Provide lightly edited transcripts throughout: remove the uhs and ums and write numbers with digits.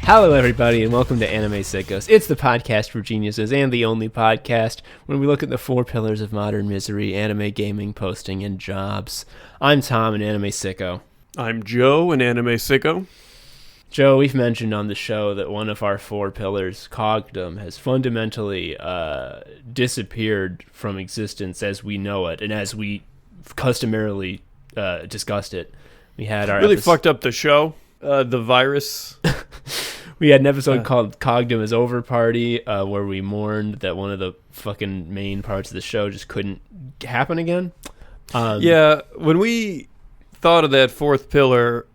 Hello, everybody, and welcome to Anime Sickos. It's the podcast for geniuses and the only podcast when we look at the four pillars of modern misery: anime, gaming, posting, and jobs. I'm Tom, an anime sicko. I'm Joe, an anime sicko. Joe, we've mentioned on the show that one of our four pillars, Cogdom, has fundamentally disappeared from existence as we know it, and as we customarily discussed it. We had our really fucked up the show. The virus. We had an episode called Cogdom is Over Party, where we mourned that one of the fucking main parts of the show just couldn't happen again. Yeah, when we thought of that fourth pillar,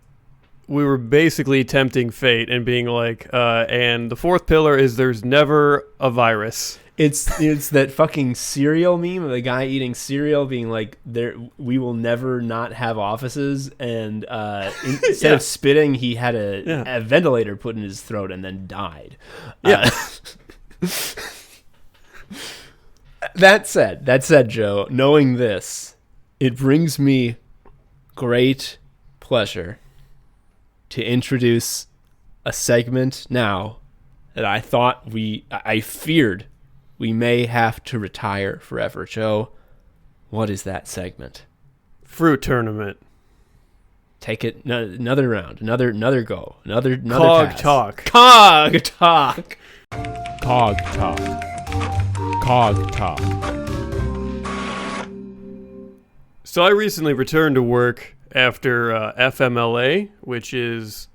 we were basically tempting fate and being like, and the fourth pillar is there's never a virus. It's that fucking cereal meme of the guy eating cereal being like, we will never not have offices, and instead of spitting, he had a ventilator put in his throat and then died. Yeah. That said, Joe, knowing this, it brings me great pleasure to introduce a segment now that I feared we may have to retire forever. Joe, what is that segment? Fruit Tournament. Take it another round, another go, another Cog pass. Talk. Cog Talk. Cog Talk. Cog Talk. So I recently returned to work after FMLA, which is...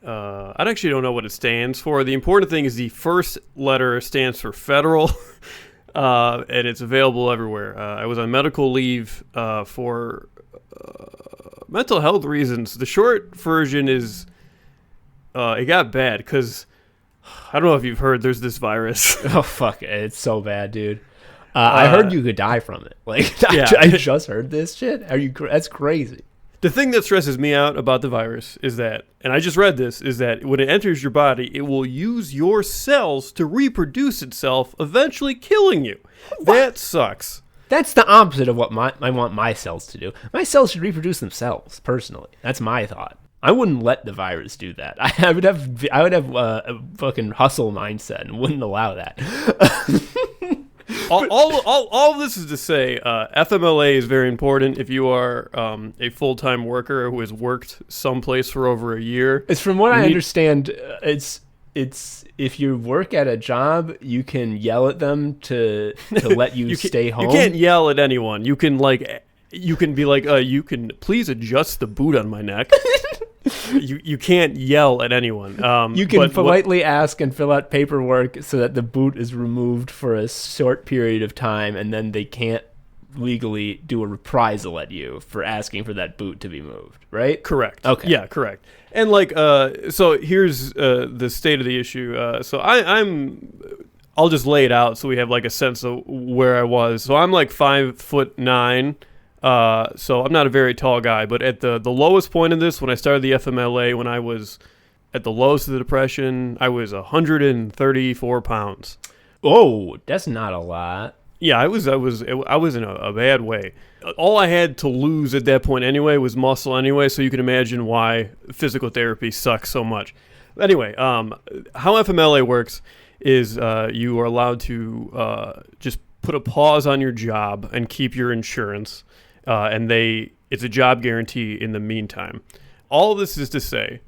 I actually don't know what it stands for. The important thing is the first letter stands for federal, and it's available everywhere. I was on medical leave for mental health reasons. The short version is it got bad because I don't know if you've heard there's this virus. Oh, fuck. It's so bad, dude. I heard you could die from it. Like, yeah. I just heard this shit. That's crazy. The thing that stresses me out about the virus is that, and I just read this, is that when it enters your body, it will use your cells to reproduce itself, eventually killing you. What? That sucks. That's the opposite of what I want my cells to do. My cells should reproduce themselves, personally. That's my thought. I wouldn't let the virus do that. I would have a fucking hustle mindset and wouldn't allow that. All of this is to say, FMLA is very important if you are a full-time worker who has worked someplace for over a year. It's from what I understand, it's if you work at a job, you can yell at them to let you stay home. You can't yell at anyone. You can be like, you can please adjust the boot on my neck. You can't yell at anyone. You can politely ask and fill out paperwork so that the boot is removed for a short period of time, and then they can't legally do a reprisal at you for asking for that boot to be moved, right? Correct. Okay. Yeah, correct. And so here's the state of the issue. So I'll just lay it out so we have like a sense of where I was. So I'm like 5'9". So I'm not a very tall guy, but at the lowest point in this, when I started the FMLA, when I was at the lowest of the depression, I was 134 pounds. Oh, that's not a lot. Yeah, I was in a bad way. All I had to lose at that point anyway was muscle anyway, so you can imagine why physical therapy sucks so much. Anyway, how FMLA works is you are allowed to just put a pause on your job and keep your insurance. And it's a job guarantee in the meantime. All of this is to say,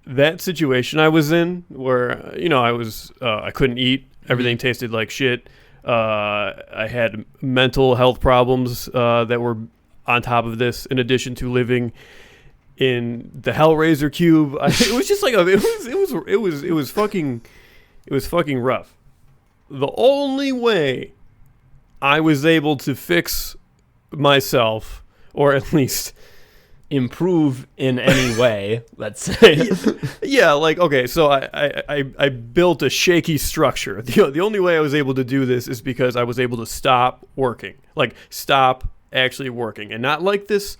that situation I was in, where I couldn't eat, everything tasted like shit. I had mental health problems that were on top of this, in addition to living in the Hellraiser cube. It was just like it was fucking rough. The only way I was able to fix myself, or at least improve in any way, let's say. Yeah, like, okay, so I built a shaky structure. The only way I was able to do this is because I was able to stop working. Like, stop actually working. And not like this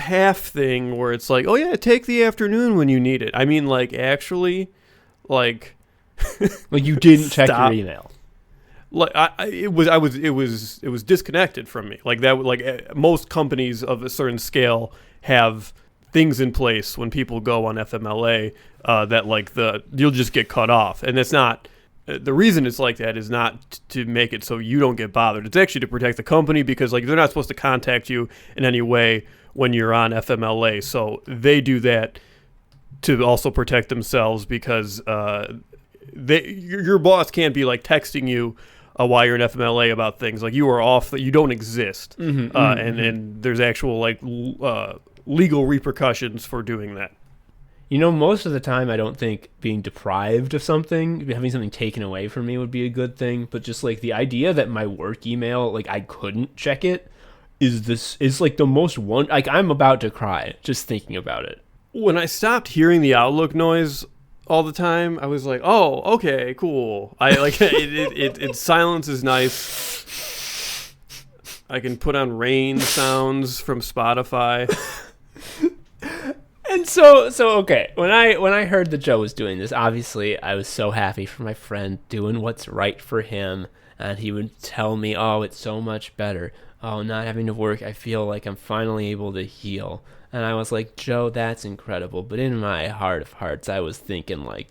half thing where it's like, oh yeah, take the afternoon when you need it. I mean, like, actually, like... Like, you didn't check your email. Like it was disconnected from me. Like that. Like most companies of a certain scale have things in place when people go on FMLA that like you'll just get cut off, and it's not. The reason it's like that is not to make it so you don't get bothered. It's actually to protect the company, because like they're not supposed to contact you in any way when you're on FMLA. So they do that to also protect themselves, because your boss can't be like texting you while you're in FMLA about things. Like you are off, you don't exist. And there's actual like legal repercussions for doing that. You know, most of the time I don't think being deprived of something, having something taken away from me would be a good thing, but just like the idea that my work email, like I couldn't check it, is like the most like I'm about to cry just thinking about it. When I stopped hearing the Outlook noise all the time, I was like, oh, okay, cool. I like it silence is nice. I can put on rain sounds from Spotify. And so okay, when I heard that Joe was doing this, obviously I was so happy for my friend doing what's right for him, and he would tell me, oh, it's so much better. Oh, not having to work, I feel like I'm finally able to heal. And I was like, Joe, that's incredible. But in my heart of hearts, I was thinking like,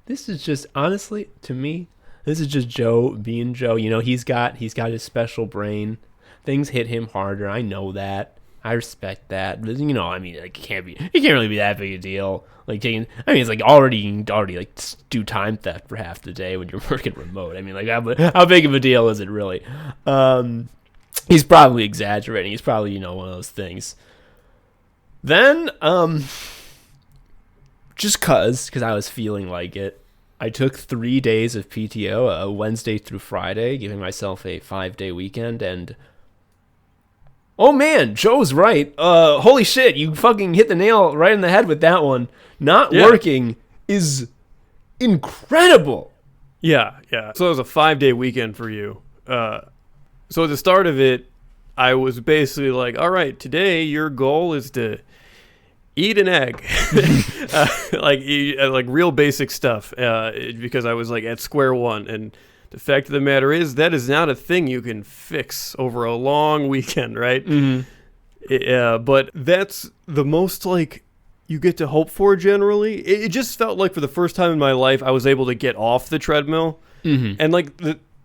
this is just, honestly, to me, this is just Joe being Joe. You know, he's got his special brain. Things hit him harder. I know that. I respect that. But, you know, I mean, like, it can't really be that big a deal. Like it's like already like do time theft for half the day when you're working remote. I mean, like, how big of a deal is it really? He's probably exaggerating. He's probably, you know, one of those things. Then, just cause I was feeling like it, I took 3 days of PTO, a Wednesday through Friday, giving myself a 5-day weekend, and oh man, Joe's right. Holy shit, you fucking hit the nail right in the head with that one. Not working is incredible. Yeah. So it was a 5-day weekend for you. So at the start of it, I was basically like, all right, today your goal is to eat an egg. like real basic stuff, because I was like at square one. And the fact of the matter is that is not a thing you can fix over a long weekend, right? But that's the most like you get to hope for generally. It just felt like for the first time in my life I was able to get off the treadmill. And like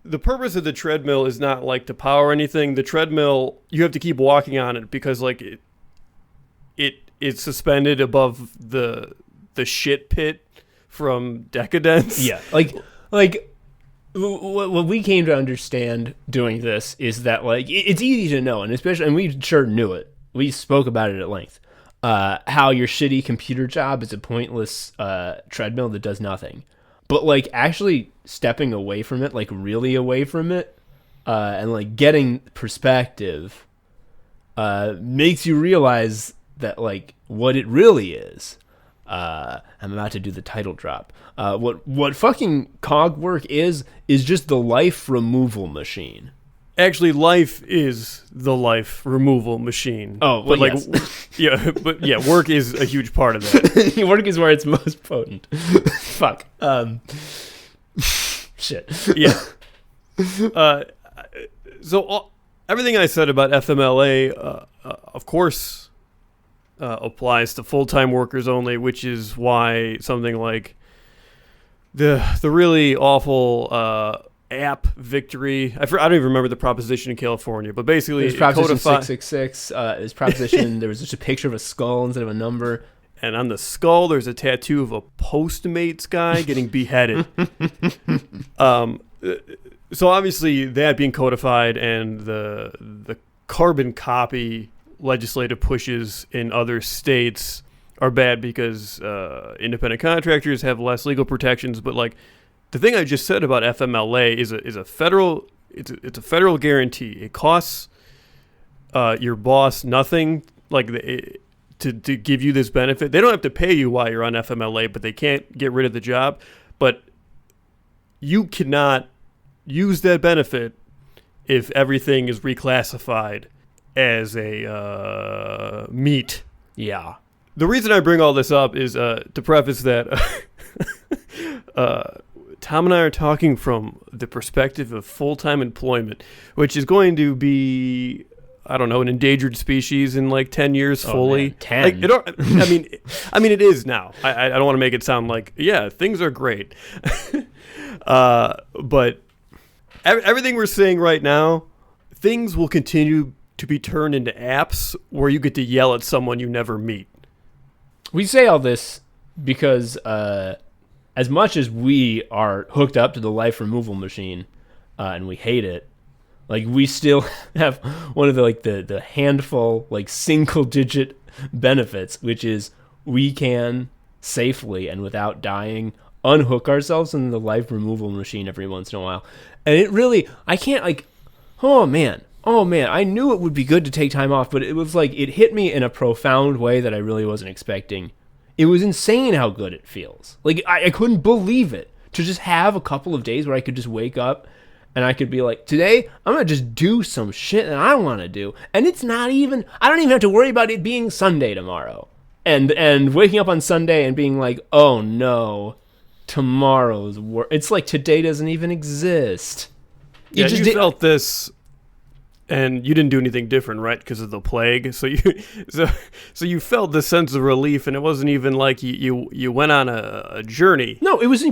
the purpose of the treadmill is not like to power anything. The treadmill, you have to keep walking on it because like it's suspended above the shit pit from Decadence. Yeah, like what we came to understand doing this is that like it's easy to know, and especially, and we sure knew it. We spoke about it at length. How your shitty computer job is a pointless treadmill that does nothing. But like actually stepping away from it, like really away from it, and like getting perspective, makes you realize that like what it really is. I'm about to do the title drop. What fucking cog work is just the life removal machine. Actually, life is the life removal machine. Oh, well, but like, yes. Work is a huge part of that. Work is where it's most potent. Fuck. Shit. Yeah. So everything I said about FMLA, of course, applies to full-time workers only, which is why something like the really awful app victory. I don't even remember the proposition in California, but basically it was Proposition 666. It was Proposition. There was just a picture of a skull instead of a number. And on the skull, there's a tattoo of a Postmates guy getting beheaded. So obviously that being codified and the carbon copy legislative pushes in other states are bad because independent contractors have less legal protections. But like the thing I just said about FMLA is a federal it's a federal guarantee. It costs your boss nothing to give you this benefit. They don't have to pay you while you're on FMLA, but they can't get rid of the job. But you cannot use that benefit if everything is reclassified as a meat. Yeah. The reason I bring all this up is to preface that Tom and I are talking from the perspective of full-time employment, which is going to be I don't know, an endangered species in like 10 years fully. Man, 10. Like, I mean, it is now. I don't want to make it sound like, yeah, things are great. But everything we're saying right now, things will continue to be turned into apps where you get to yell at someone you never meet. We say all this because as much as we are hooked up to the life removal machine and we hate it, like we still have one of the handful like single digit benefits, which is we can safely and without dying unhook ourselves in the life removal machine every once in a while. And it really, I can't like, oh man, I knew it would be good to take time off, but it was like, it hit me in a profound way that I really wasn't expecting. It was insane how good it feels. Like, I couldn't believe it to just have a couple of days where I could just wake up and I could be like, today, I'm going to just do some shit that I want to do. And it's not even, I don't even have to worry about it being Sunday tomorrow. And waking up on Sunday and being like, oh no, tomorrow's work. It's like today doesn't even exist. Yeah, you felt this, and you didn't do anything different, right? Because of the plague. So you felt this sense of relief, and it wasn't even like you went on a journey. No, it was.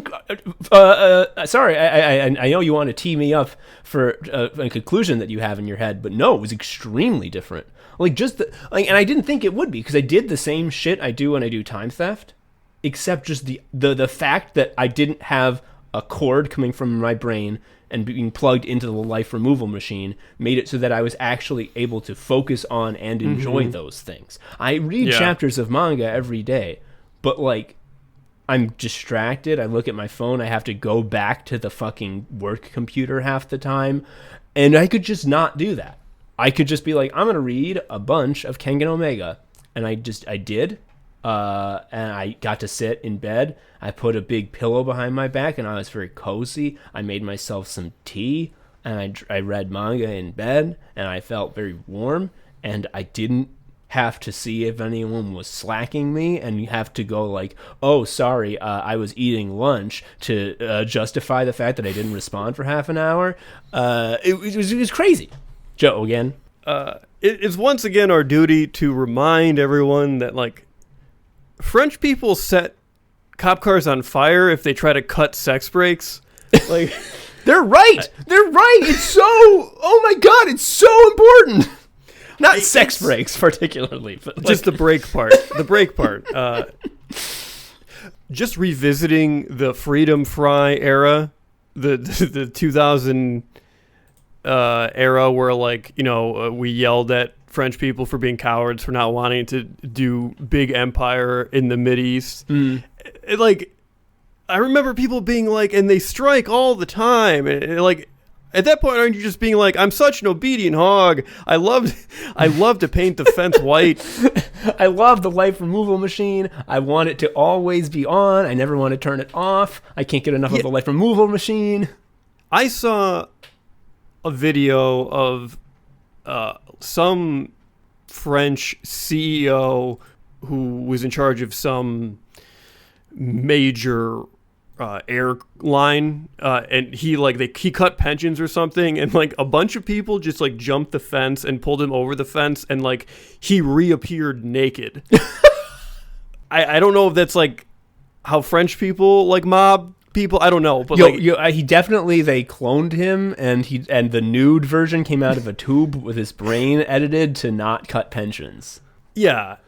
Sorry, I know you want to tee me up for a conclusion that you have in your head, but no, it was extremely different. Like and I didn't think it would be, because I did the same shit I do when I do time theft, except just the fact that I didn't have a cord coming from my brain and being plugged into the life removal machine made it so that I was actually able to focus on and enjoy those things. I read chapters of manga every day, but like I'm distracted. I look at my phone. I have to go back to the fucking work computer half the time, and I could just not do that. I could just be like, I'm going to read a bunch of Kengan Omega. And I did. And I got to sit in bed. I put a big pillow behind my back, and I was very cozy. I made myself some tea, and I read manga in bed, and I felt very warm. And I didn't have to see if anyone was slacking me, and you have to go like, oh, sorry, I was eating lunch to justify the fact that I didn't respond for half an hour. It was crazy. Joe, again? It's once again our duty to remind everyone that, like, French people set cop cars on fire if they try to cut sex breaks. Like, They're right! They're right! It's so... Oh my god, it's so important! Not sex breaks, particularly. But like, just the break part. The break part. Just revisiting the Freedom Fry era, the 2000... era where, like, you know, we yelled at French people for being cowards, for not wanting to do big empire in the Mideast. Like, I remember people being like, and they strike all the time, and like, at that point, aren't you just being like, I'm such an obedient hog, I love to paint the fence white. I love the life removal machine. I want it to always be on. I never want to turn it off. I can't get enough of the life removal machine. I saw a video of some French CEO who was in charge of some major airline, and he cut pensions or something, and like a bunch of people just like jumped the fence and pulled him over the fence, and like he reappeared naked. I don't know if that's like how French people like mob people, I don't know, but he definitely, they cloned him, and the nude version came out of a tube with his brain edited to not cut pensions. Yeah,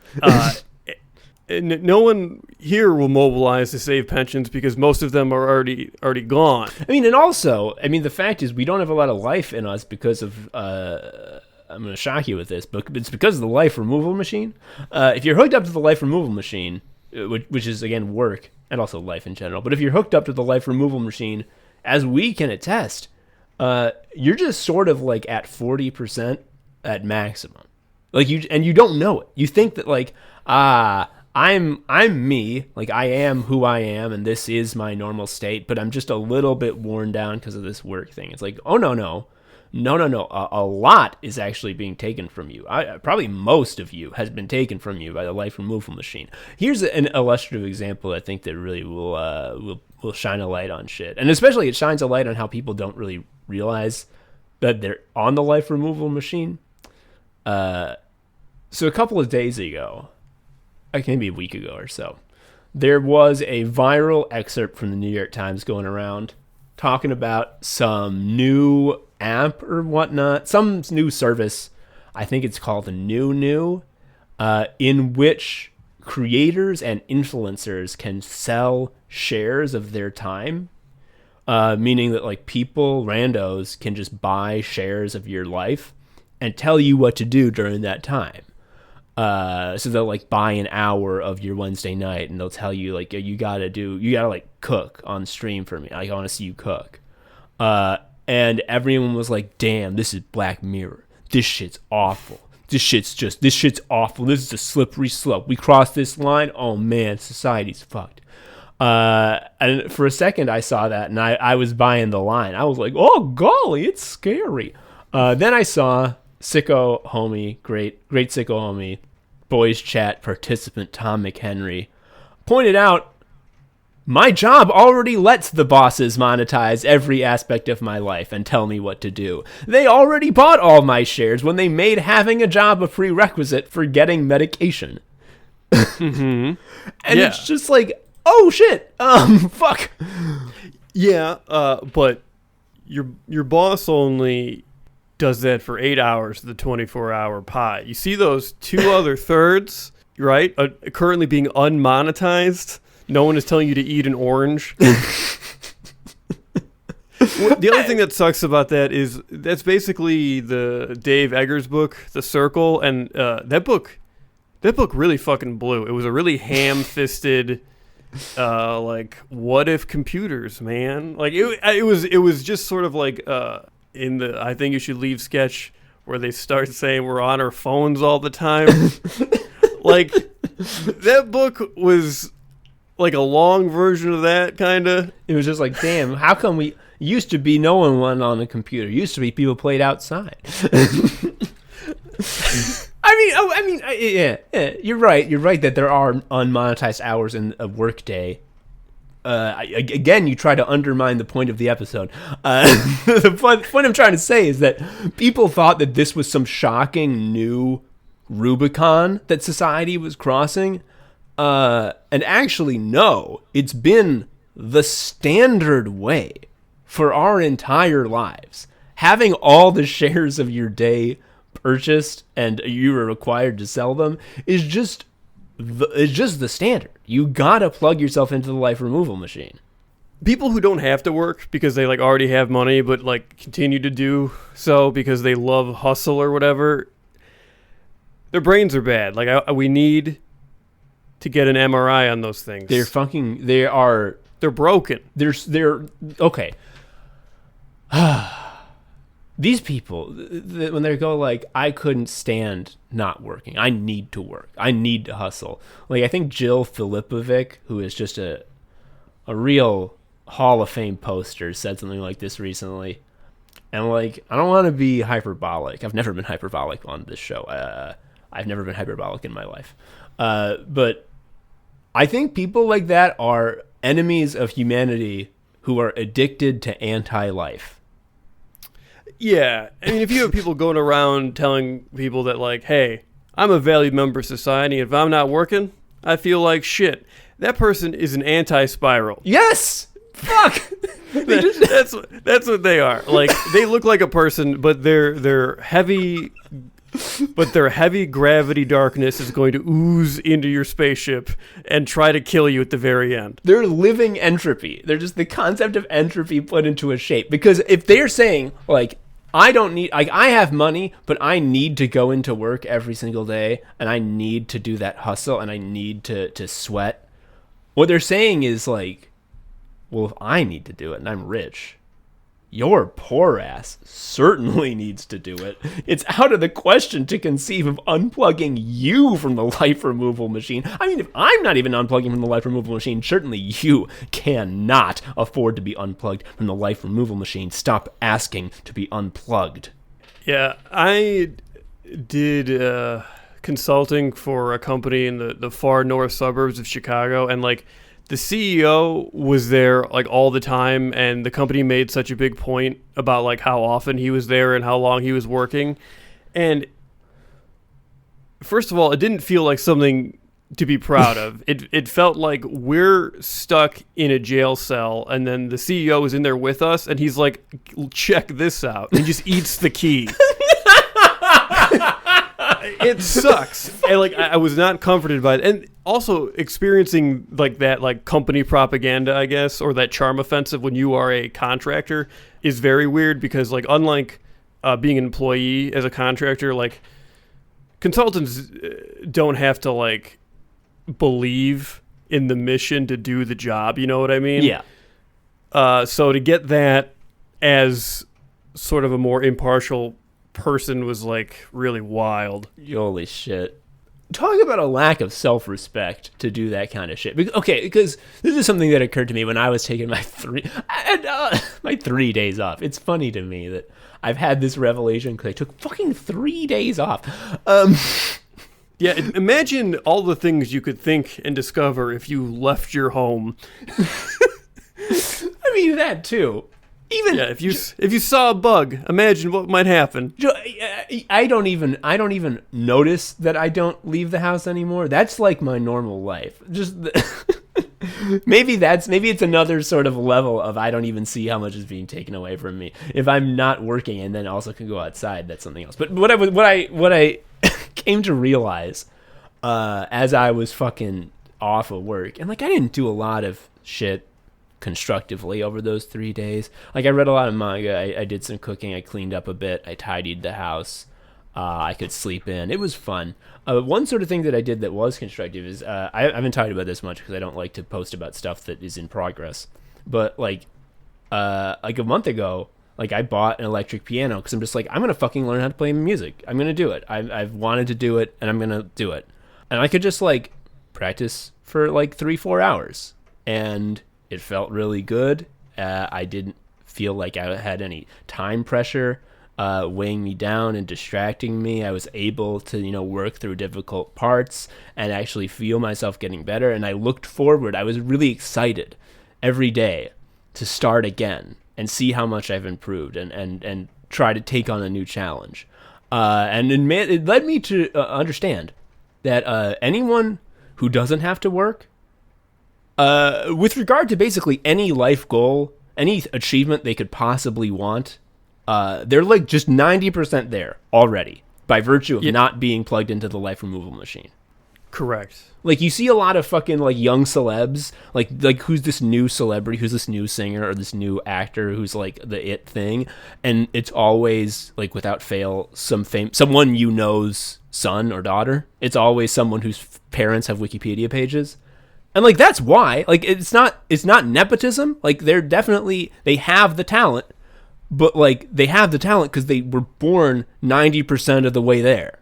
and no one here will mobilize to save pensions because most of them are already gone. I mean, and also, the fact is we don't have a lot of life in us because of. I'm going to shock you with this, but it's because of the life removal machine. If you're hooked up to the life removal machine, which is again work. And also life in general. But if you're hooked up to the life removal machine, as we can attest, you're just sort of like at 40% at maximum. Like you don't know it. You think that like, I'm me, like I am who I am, and this is my normal state, but I'm just a little bit worn down because of this work thing. It's like, oh no. A lot is actually being taken from you. Probably most of you has been taken from you by the life removal machine. Here's an illustrative example I think that really will shine a light on shit. And especially it shines a light on how people don't really realize that they're on the life removal machine. So a couple of days ago, like maybe a week ago or so, there was a viral excerpt from the New York Times going around talking about some new app or whatnot, some new service. I think it's called the New, in which creators and influencers can sell shares of their time, meaning that like people, randos, can just buy shares of your life and tell you what to do during that time. So they'll like buy an hour of your Wednesday night and they'll tell you like, you gotta like cook on stream for me. I want to see you cook. And everyone was like, damn, this is Black Mirror. This shit's awful. This shit's awful. This is a slippery slope. We crossed this line. Oh man, society's fucked. And for a second I saw that and I was buying the line. I was like, oh golly, it's scary. Then I saw Sicko homie, great Sicko homie, boys chat participant Tom McHenry pointed out, my job already lets the bosses monetize every aspect of my life and tell me what to do. They already bought all my shares when they made having a job a prerequisite for getting medication. Mm-hmm. And it's just like, oh shit, fuck. Yeah, but your boss only does that for 8 hours of the 24-hour pie. You see those two other thirds, right, currently being unmonetized? No one is telling you to eat an orange. The other thing that sucks about that is that's basically the Dave Eggers book, The Circle, and that book really fucking blew. It was a really ham-fisted, like, what if computers, man? Like it was just sort of like in the I Think You Should Leave sketch where they start saying we're on our phones all the time. Like that book was like a long version of that, kind of. It was just like, damn, how come we used to be no one went on a computer? Used to be people played outside. Yeah, you're right. You're right that there are unmonetized hours in a workday. Again, you try to undermine the point of the episode. The point I'm trying to say is that people thought that this was some shocking new Rubicon that society was crossing. And actually, no, it's been the standard way for our entire lives. Having all the shares of your day purchased and you were required to sell them is just the standard. You gotta plug yourself into the life removal machine. People who don't have to work because they like already have money but like continue to do so because they love hustle or whatever, their brains are bad. Like we need to get an MRI on those things. They're broken. They're okay. These people, when they go like, I couldn't stand not working. I need to work. I need to hustle. Like, I think Jill Filipovic, who is just a real Hall of Fame poster, said something like this recently. And, like, I don't want to be hyperbolic. I've never been hyperbolic on this show. I've never been hyperbolic in my life. But I think people like that are enemies of humanity who are addicted to anti-life. Yeah, I mean, if you have people going around telling people that, like, hey, I'm a valued member of society, if I'm not working, I feel like shit. That person is an anti-spiral. Yes! Fuck! That's what they are. Like, they look like a person, but their heavy gravity darkness is going to ooze into your spaceship and try to kill you at the very end. They're living entropy. They're just the concept of entropy put into a shape. Because if they're saying, like, I don't need, like, I have money, but I need to go into work every single day, and I need to do that hustle, and I need to sweat. What they're saying is, like, well, if I need to do it, and I'm rich, your poor ass certainly needs to do it. It's out of the question to conceive of unplugging you from the life removal machine. I mean, if I'm not even unplugging from the life removal machine, certainly you cannot afford to be unplugged from the life removal machine. Stop asking to be unplugged. Yeah, I did consulting for a company in the far north suburbs of Chicago, and like, the CEO was there like all the time, and the company made such a big point about like how often he was there and how long he was working. And first of all, it didn't feel like something to be proud of. It felt like we're stuck in a jail cell, and then the CEO is in there with us, and he's like, check this out, and he just eats the key. It sucks. And like, I was not comforted by it. And also experiencing like that, like company propaganda, I guess, or that charm offensive when you are a contractor is very weird, because like, unlike being an employee as a contractor, like consultants don't have to like believe in the mission to do the job. You know what I mean? Yeah. So to get that as sort of a more impartial person was like really wild. Holy shit. Talk about a lack of self-respect to do that kind of shit. Okay, because this is something that occurred to me when I was taking my 3 days off. It's funny to me that I've had this revelation because I took fucking 3 days off. Yeah, imagine all the things you could think and discover if you left your home. I mean, that too. Even if you saw a bug, imagine what might happen. I don't even notice that I don't leave the house anymore. That's like my normal life. Maybe it's another sort of level of I don't even see how much is being taken away from me. If I'm not working and then also can go outside, that's something else. But what I came to realize as I was fucking off of work, and like I didn't do a lot of shit constructively over those 3 days. Like I read a lot of manga, I did some cooking, I cleaned up a bit, I tidied the house, I could sleep in. It was fun. One sort of thing that I did that was constructive is I haven't talked about this much because I don't like to post about stuff that is in progress. But like a month ago, like I bought an electric piano because I'm just like, I'm gonna fucking learn how to play music. I'm gonna do it. I've wanted to do it, and I'm gonna do it. And I could just like practice for like 3-4 hours, and it felt really good. I didn't feel like I had any time pressure weighing me down and distracting me. I was able to, work through difficult parts and actually feel myself getting better. And I looked forward. I was really excited every day to start again and see how much I've improved and try to take on a new challenge. And it led me to understand that anyone who doesn't have to work, with regard to basically any life goal, any achievement they could possibly want, they're like just 90% there already by virtue of not being plugged into the life removal machine. Correct. Like you see a lot of fucking like young celebs, like who's this new celebrity, who's this new singer or this new actor who's like the it thing, and it's always like without fail someone you know's son or daughter. It's always someone whose parents have Wikipedia pages. And like that's why, like it's not nepotism. Like they have the talent, but like they have the talent because they were born 90% of the way there.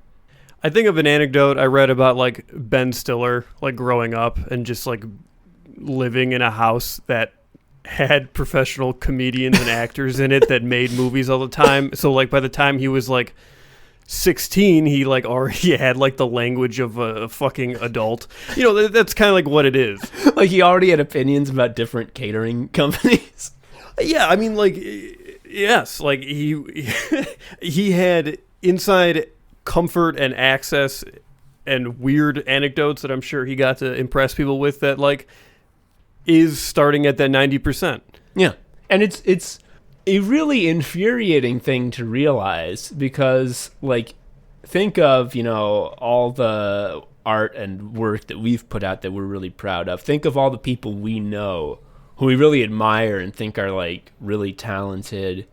I think of an anecdote I read about like Ben Stiller, like growing up and just like living in a house that had professional comedians and actors in it that made movies all the time. So like by the time he was like 16, he like already had like the language of a fucking adult. That's kind of like what it is. Like he already had opinions about different catering companies. Yeah, I mean, like, yes, like he had inside comfort and access and weird anecdotes that I'm sure he got to impress people with that like is starting at that 90%. Yeah, and it's a really infuriating thing to realize because, like, think of, all the art and work that we've put out that we're really proud of. Think of all the people we know who we really admire and think are, like, really talented,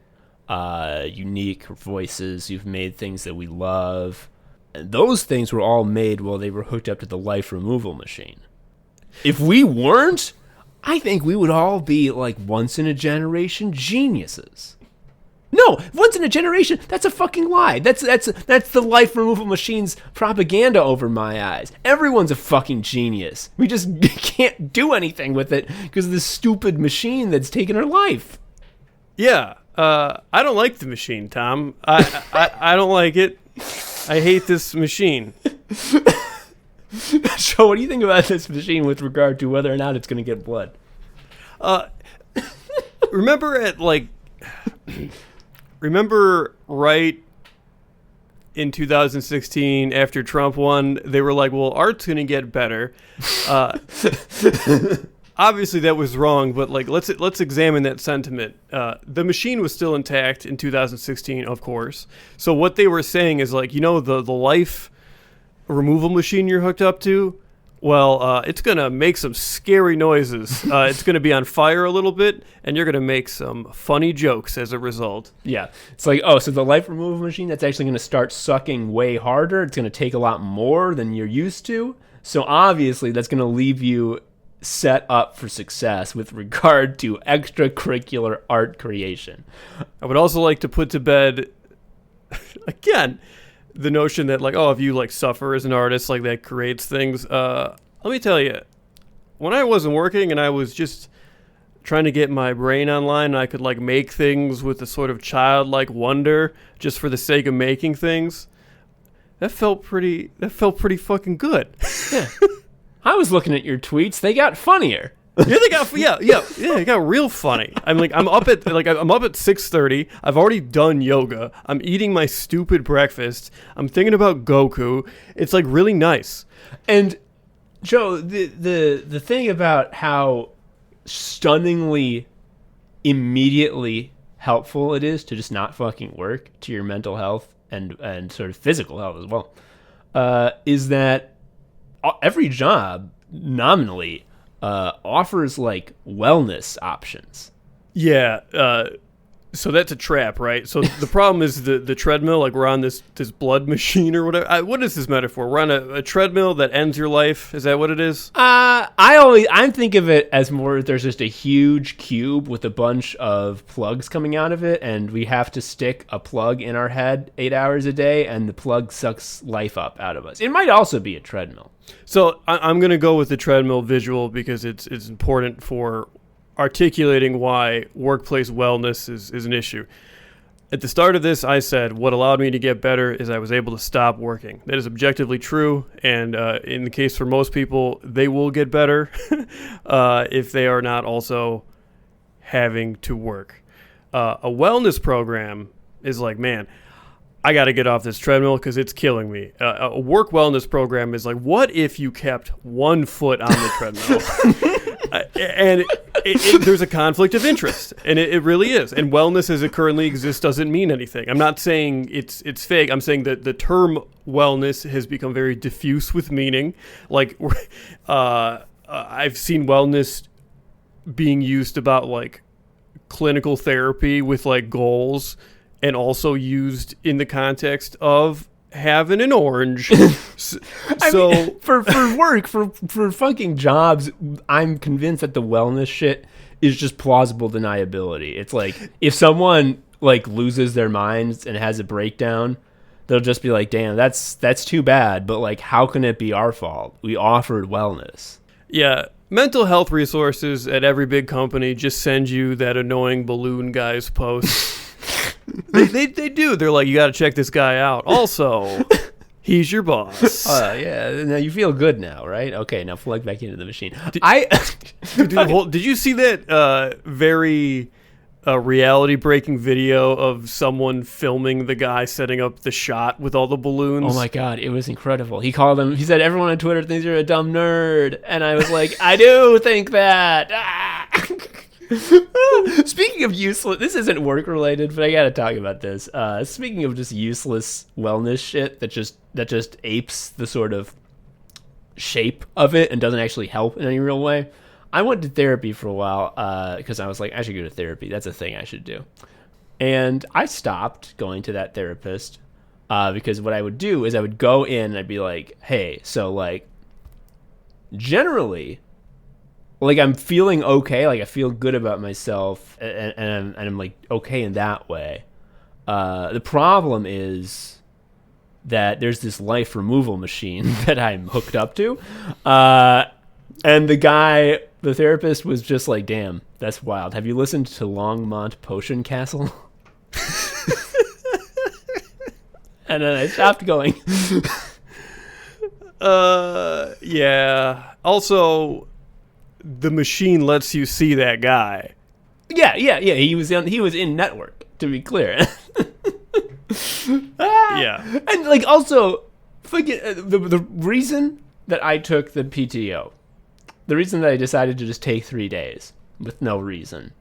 unique voices who've made things that we love. And those things were all made while they were hooked up to the life removal machine. If we weren't, I think we would all be like once-in-a-generation geniuses. No, once in a generation, that's a fucking lie. That's the life removal machine's propaganda over my eyes. Everyone's a fucking genius. We just can't do anything with it because of this stupid machine that's taken our life. Yeah, I don't like the machine, Tom. I don't like it. I hate this machine. So what do you think about this machine with regard to whether or not it's going to get blood? Remember right in 2016 after Trump won, they were like, well, art's going to get better. Obviously that was wrong, but like let's examine that sentiment. The machine was still intact in 2016, of course. So what they were saying is like, the life removal machine you're hooked up to, well, it's going to make some scary noises. It's going to be on fire a little bit, and you're going to make some funny jokes as a result. Yeah. It's like, so the life removal machine, that's actually going to start sucking way harder. It's going to take a lot more than you're used to. So obviously that's going to leave you set up for success with regard to extracurricular art creation. I would also like to put to bed, again, the notion that like, if you like suffer as an artist, like that creates things. Let me tell you, when I wasn't working and I was just trying to get my brain online, and I could like make things with a sort of childlike wonder just for the sake of making things, that felt pretty fucking good. Yeah. I was looking at your tweets. They got funnier. They got real funny. I'm up at 6:30. I've already done yoga. I'm eating my stupid breakfast. I'm thinking about Goku. It's like really nice. And Joe, the thing about how stunningly immediately helpful it is to just not fucking work to your mental health and sort of physical health as well, is that every job nominally offers like wellness options. Yeah, so that's a trap, right? So the problem is the treadmill, like we're on this blood machine or whatever. What is this metaphor? We're on a treadmill that ends your life. Is that what it is? I think of it as more, there's just a huge cube with a bunch of plugs coming out of it, and we have to stick a plug in our head 8 hours a day, and the plug sucks life up out of us. It might also be a treadmill. So I'm going to go with the treadmill visual because it's important for articulating why workplace wellness is an issue. At the start of this, I said what allowed me to get better is I was able to stop working. That is objectively true, and in the case for most people, they will get better if they are not also having to work. A wellness program is like, man, I got to get off this treadmill because it's killing me. A work wellness program is like, what if you kept 1 foot on the treadmill? And there's a conflict of interest, and it really is. And wellness as it currently exists doesn't mean anything. I'm not saying it's fake. I'm saying that the term wellness has become very diffuse with meaning. Like, I've seen wellness being used about like clinical therapy with like goals, and also used in the context of having an orange. I mean, for work, for fucking jobs, I'm convinced that the wellness shit is just plausible deniability. It's like, if someone like loses their minds and has a breakdown, they'll just be like, damn, that's too bad, but like, how can it be our fault? We offered wellness. Yeah. Mental health resources at every big company just send you that annoying balloon guy's post. They do. They're like, you got to check this guy out. Also, he's your boss. Yeah. Now you feel good now, right? Okay, now plug back into the machine. Did you see that very reality-breaking video of someone filming the guy setting up the shot with all the balloons? Oh my God, it was incredible. He said, everyone on Twitter thinks you're a dumb nerd. And I was like, I do think that. Speaking of useless, this isn't work related, but I gotta talk about this. Speaking of just useless wellness shit that just apes the sort of shape of it and doesn't actually help in any real way. I went to therapy for a while because I was like, I should go to therapy. That's a thing I should do. And I stopped going to that therapist because what I would do is I would go in and I'd be like, hey, so like generally, like I'm feeling okay, like I feel good about myself, and I'm like okay in that way. The problem is that there's this life removal machine that I'm hooked up to, and the therapist was just like, "Damn, that's wild. Have you listened to Longmont Potion Castle?" And then I stopped going. Yeah. Also, the machine lets you see that guy. Yeah. He was in network, to be clear. Yeah. And like also, forget the reason that I took the PTO, the reason that I decided to just take 3 days with no reason,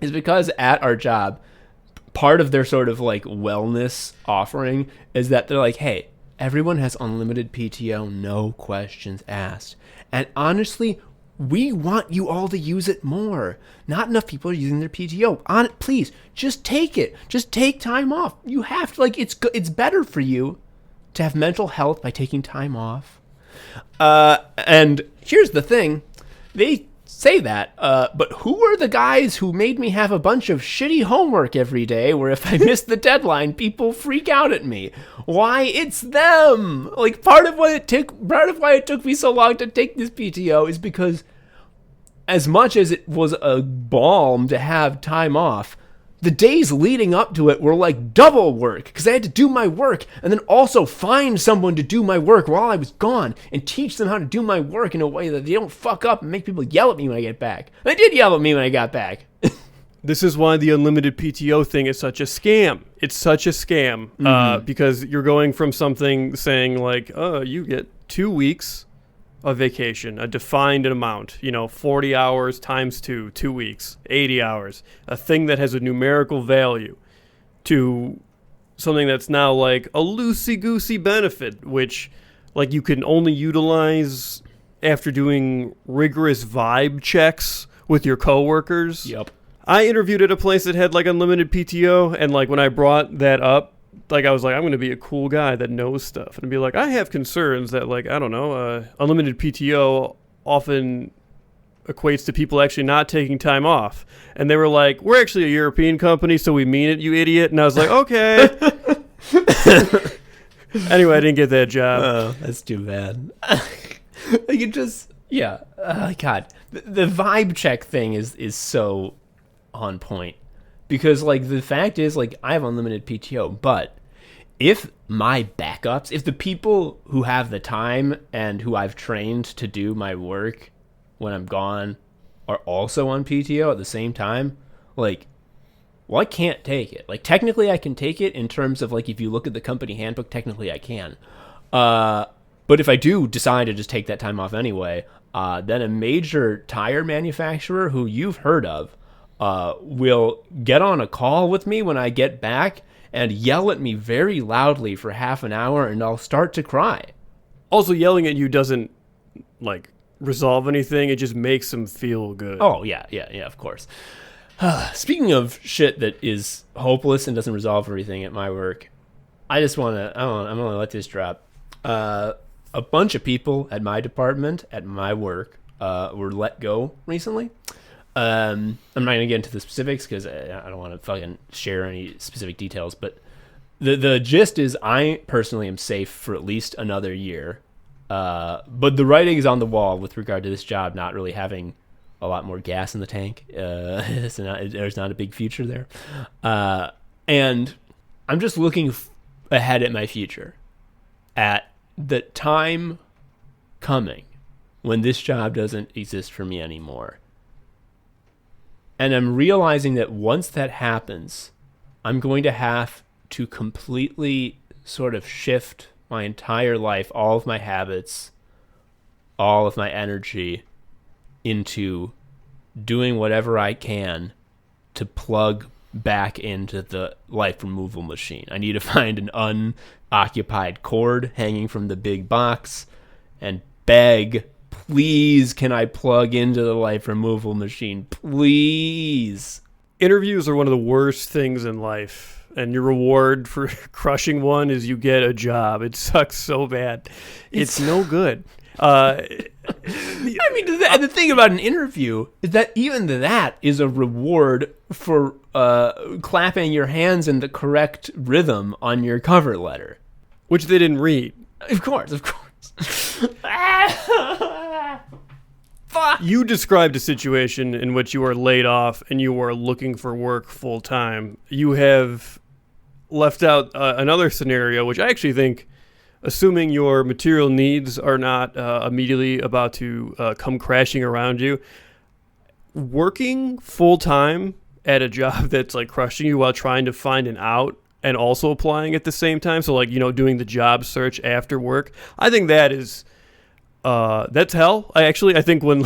is because at our job, part of their sort of like wellness offering is that they're like, hey, everyone has unlimited PTO, no questions asked. And honestly, we want you all to use it more. Not enough people are using their PTO. Please, just take it. Just take time off. You have to, like, it's better for you to have mental health by taking time off. And here's the thing. They say that, but who are the guys who made me have a bunch of shitty homework every day where if I miss the deadline, people freak out at me? Why, it's them. Like, part of why it took me so long to take this PTO is because as much as it was a balm to have time off, the days leading up to it were like double work because I had to do my work and then also find someone to do my work while I was gone and teach them how to do my work in a way that they don't fuck up and make people yell at me when I get back. They did yell at me when I got back. This is why the unlimited PTO thing is such a scam. It's such a scam because you're going from something saying like, oh, you get 2 weeks of vacation, a defined amount, 40 hours times 2 weeks, 80 hours, a thing that has a numerical value, to something that's now like a loosey-goosey benefit, which like you can only utilize after doing rigorous vibe checks with your coworkers. Yep. I interviewed at a place that had like unlimited PTO, and like when I brought that up, like I was like, I'm going to be a cool guy that knows stuff and be like, I have concerns that like, I don't know, unlimited PTO often equates to people actually not taking time off. And they were like, we're actually a European company, so we mean it, you idiot. And I was like, okay. Anyway, I didn't get that job. Oh, that's too bad. Like it just, yeah. God, the vibe check thing is so on point. Because, like, the fact is, like, I have unlimited PTO, but if my backups, if the people who have the time and who I've trained to do my work when I'm gone are also on PTO at the same time, like, well, I can't take it. Like, technically I can take it in terms of, like, if you look at the company handbook, technically I can. But if I do decide to just take that time off anyway, then a major tire manufacturer who you've heard of will get on a call with me when I get back and yell at me very loudly for half an hour, and I'll start to cry. Also, yelling at you doesn't, like, resolve anything. It just makes them feel good. Oh, yeah, of course. Speaking of shit that is hopeless and doesn't resolve everything at my work, I'm going to let this drop. A bunch of people at my department, at my work, were let go recently. I'm not going to get into the specifics because I don't want to fucking share any specific details, but the gist is I personally am safe for at least another year. But the writing is on the wall with regard to this job not really having a lot more gas in the tank. There's not a big future there. And I'm just looking ahead at my future, at the time coming when this job doesn't exist for me anymore. And I'm realizing that once that happens, I'm going to have to completely sort of shift my entire life, all of my habits, all of my energy into doing whatever I can to plug back into the life removal machine. I need to find an unoccupied cord hanging from the big box and beg, please, can I plug into the life removal machine? Please. Interviews are one of the worst things in life, and your reward for crushing one is you get a job. It sucks so bad. It's no good. I mean, the thing about an interview is that even that is a reward for clapping your hands in the correct rhythm on your cover letter. Which they didn't read. Of course. Fuck. You described a situation in which you are laid off and you are looking for work full time. You have left out another scenario, which I actually think, assuming your material needs are not immediately about to come crashing around you, working full time at a job that's like crushing you while trying to find an out and also applying at the same time. So like, doing the job search after work. I think that is that's hell. I think when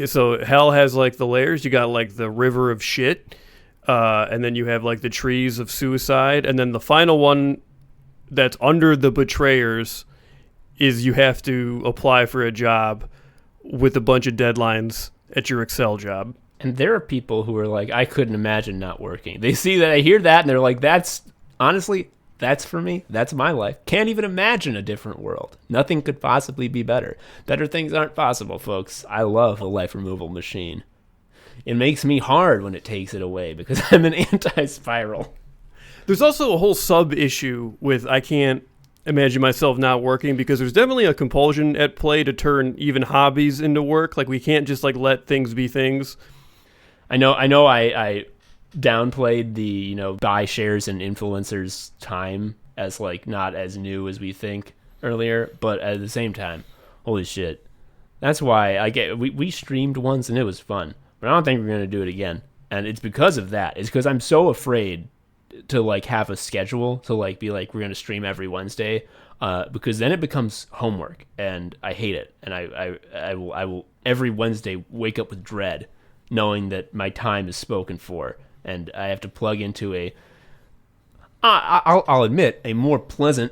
so hell has like the layers. You got like the river of shit, and then you have like the trees of suicide, and then the final one that's under the betrayers is you have to apply for a job with a bunch of deadlines at your Excel job. And there are people who are like, I couldn't imagine not working. They see that, I hear that, and they're like, that's for me. That's my life. Can't even imagine a different world. Nothing could possibly be better. Better things aren't possible, folks. I love a life removal machine. It makes me hard when it takes it away because I'm an anti-spiral. There's also a whole sub-issue with I can't imagine myself not working because there's definitely a compulsion at play to turn even hobbies into work. Like we can't just like let things be things. I know I downplayed the, buy shares and influencers time as like not as new as we think earlier, but at the same time, holy shit. That's why we streamed once and it was fun, but I don't think we're going to do it again. And it's because of that. It's because I'm so afraid to like have a schedule to like be like, we're going to stream every Wednesday, because then it becomes homework and I hate it. And I will every Wednesday wake up with dread knowing that my time is spoken for, and I have to plug into I'll admit, a more pleasant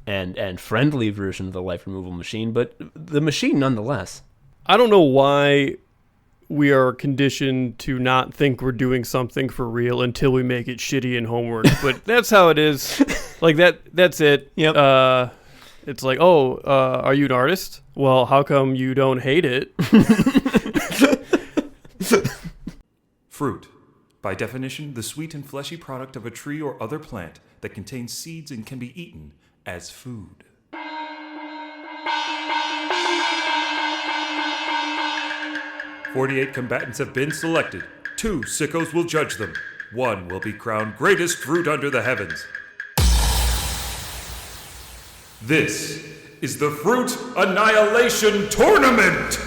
and friendly version of the life removal machine, but the machine nonetheless. I don't know why we are conditioned to not think we're doing something for real until we make it shitty in homework, but that's how it is. Like that's it. Yep. It's like, are you an artist? Well, how come you don't hate it? Fruit. By definition, the sweet and fleshy product of a tree or other plant that contains seeds and can be eaten as food. "48 combatants have been selected. 2 sickos will judge them. 1 will be crowned greatest fruit under the heavens. This is the Fruit Annihilation Tournament!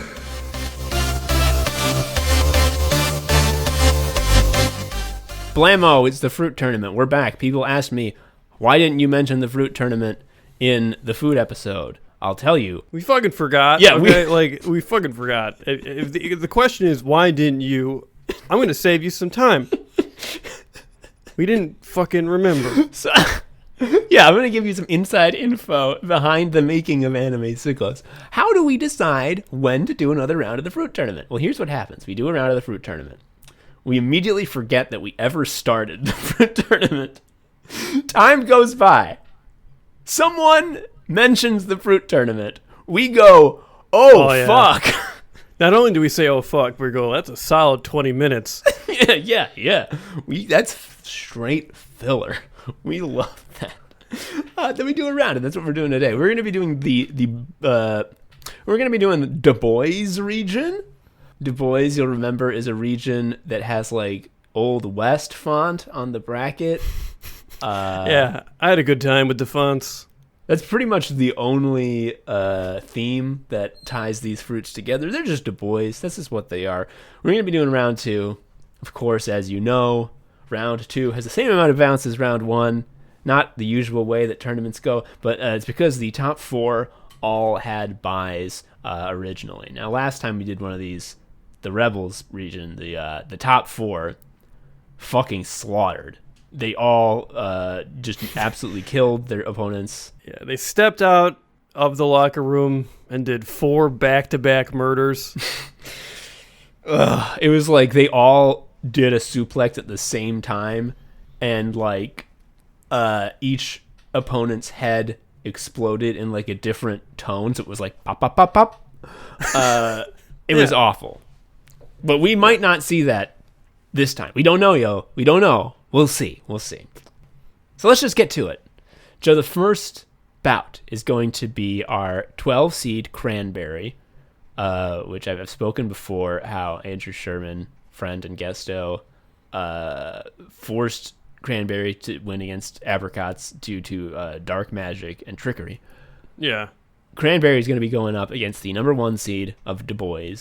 Blammo, it's the fruit tournament. We're back. People asked me, why didn't you mention the fruit tournament in the food episode? I'll tell you. We fucking forgot. Yeah, okay? we fucking forgot. If the question is, why didn't you? I'm going to save you some time. We didn't fucking remember. So, yeah, I'm going to give you some inside info behind the making of Anime Sickos. How do we decide when to do another round of the fruit tournament? Well, here's what happens. We do a round of the fruit tournament. We immediately forget that we ever started the fruit tournament. Time goes by. Someone mentions the fruit tournament. We go, yeah. Fuck. Not only do we say, oh, fuck, we go, that's a solid 20 minutes. Yeah. That's straight filler. We love that. Then we do a round, and that's what we're doing today. We're going to be doing we're going to be doing the Du Bois region. Du Bois, you'll remember, is a region that has like Old West font on the bracket. Yeah, I had a good time with the fonts. That's pretty much the only theme that ties these fruits together. They're just Du Bois. This is what they are. We're going to be doing round 2. Of course, as you know, round 2 has the same amount of bounce as round 1. Not the usual way that tournaments go, but it's because the top 4 all had buys originally. Now, last time we did one of these, the Rebels region, the top 4 fucking slaughtered. They all just absolutely killed their opponents. Yeah, they stepped out of the locker room and did 4 back-to-back murders. It was like they all did a suplex at the same time, and like each opponent's head exploded in like a different tone. So it was like pop, pop, pop, pop. It was awful. But we might not see that this time. We don't know, yo. We don't know. We'll see. So let's just get to it. Joe, the first bout is going to be our 12-seed Cranberry, which I've spoken before, how Andrew Sherman, friend and guesto, forced Cranberry to win against Apricots due to dark magic and trickery. Yeah. Cranberry is going to be going up against the number 1 seed of Du Bois.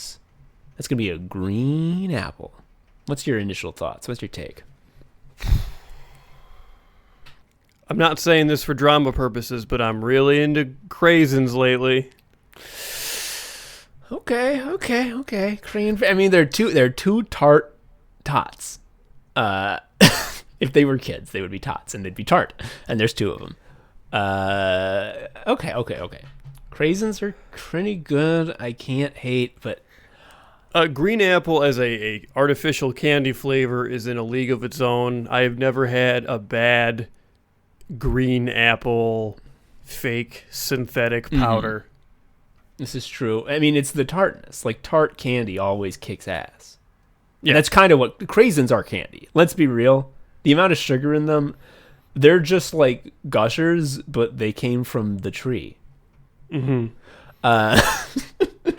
That's going to be a green apple. What's your initial thoughts? What's your take? I'm not saying this for drama purposes, but I'm really into craisins lately. Okay. I mean, they're two tart tots. If they were kids, they would be tots, and they'd be tart. And there's two of them. Okay. Craisins are pretty good. I can't hate, but Green apple as a artificial candy flavor is in a league of its own. I have never had a bad green apple fake synthetic powder. This is true. I mean, it's the tartness. Like, tart candy always kicks ass. Yeah. And that's kind of what craisins are. Candy. Let's be real. The amount of sugar in them, they're just like gushers, but they came from the tree.